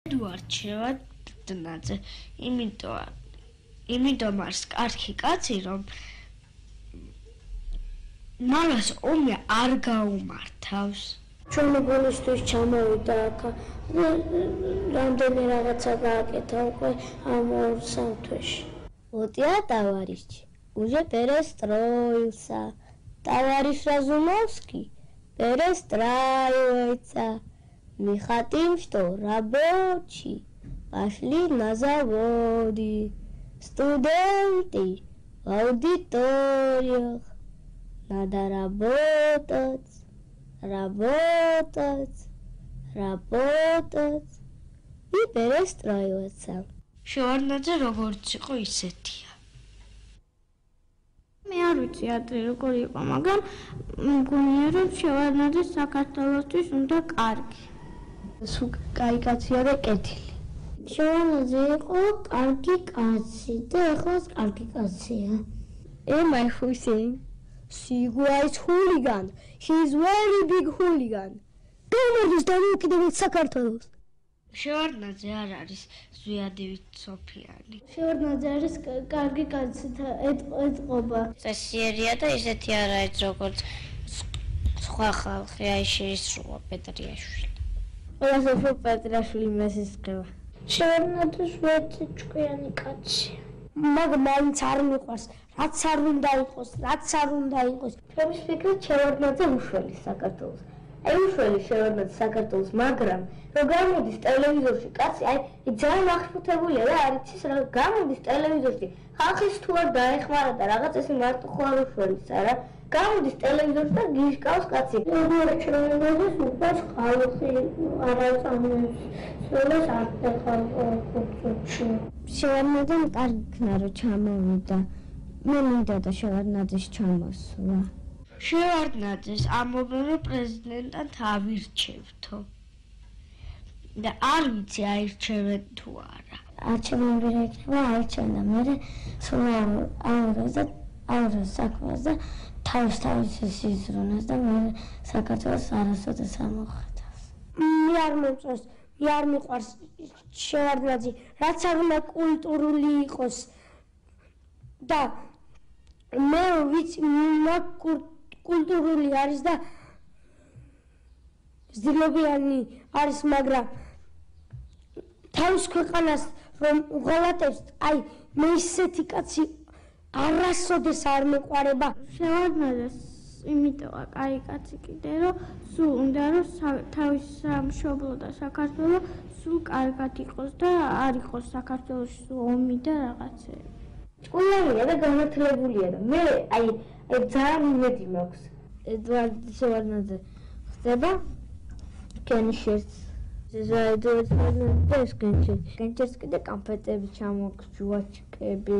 Eduard შევადნაძე, იმიტომ არის კარგი კაცი, რომ მალას ომი არ გაუმართავს. ჩვენი გულისთვის ჩამოვიდა აქ. რამდენი რაღაცა გააკეთა უკვე ამ 2-3 თვეში. Отя, товарищ, уже перестроился. Товарищ Разумовский перестраивается. Мы хотим, что рабочие пошли на заводы, студенты в аудиториях. Надо работать, работать, работать и перестраиваться. შევარდნაძე როგორც იყო ისეთია. მე არ ვიცი ადრე როგორ იყო, მაგრამ მგონია რომ შევარდნაძე საქართველოსთვის უნდა კარგი. სულ კაი კაცია და კეთილი. შევარდნაძე იყო კარგი კაცი და ახლაც კარგი კაცია. My Hussein, Sigua is hooligan. He is very big hooligan. Don't დამოუკიდებელ საქართველოს. შევარდნაძე არ არის ზვიადევით სოფიანი. შევარდნაძე არის კარგი კაცი და ეთყობა. წესიერია და ისეთი არ არის როგორც სხვა ხალხი, აი შეისრულა პეტრიაშვილი. ყველაზე უფრო პეტრიაშვილი მესისყება. შევარდნაძე შვედი ჭკვიანი კაცია. მაგრამ მაინც არ მიყვარს, რაც არ უნდა იყოს, რაც არ უნდა იყოს. ჩემი ფიქრით შევარდნაძე უშველი საქართველოს. აი უშველი შევარდნაძე საქართველოს, მაგრამ რომ გამოდის ტელევიზორში კაცი, აი ძალიან აღშფოთებულია და არ იცის რა გამოდის ტელევიზორში. ხალხის თუ არ დაეხმარა და რაღაც ესე მარტო ხო არ უშველის არა. გამოდის ტელევიზორში და გიშკავს კაცი. როგორ შევარდნაძეს უყვარს ხალხი, არ აწამებს. სულას არ ეხალხი. შევარდნაძემ კარგი ქნა რომ ჩამოვიდა. მე მინდა და შევარდნაძეს ჩამოსვლა. შევარდნაძეს ამბობენ რომ პრეზიდენტად ავირჩევთო. და არ ვიცი აირჩევენ თუ არა. არჩევნები რა იქნება, აირჩევენ და მე სულ აუროს საქმეს და თავის სიზრუნეს და მე საქართველოს არასოდეს არ მოხდავს. მე არ მომწონს, მე არ მიყვარს შევარდნაძე, რაც არ უნდა კულტურული იყოს. და მე ვიცი, კულტურული არის და ზდილობიანი არის, მაგრამ თავის ქვეყანას რომ უღალატებს, აი მე ისეთი კაცი არასოდეს არ მეყვარება. შევარდნაძეს იმიტომ კაი კაცი კიდე რომ სულ უნდა რომ თავის სამშობლო და საქართველოს სულ კარგად იყოს და არ იყოს საქართველოში სულ ომი და რაღაცები. ჭკულანია და განათლებულია და მე აი ძალიან იმედი მაქვს. ედვარდ შევარდნაძე ხდება კენშერს. Eduard Shevardnadze კენჩეს კიდე კონფეტები ჩამოგს, ჯუაჩკები.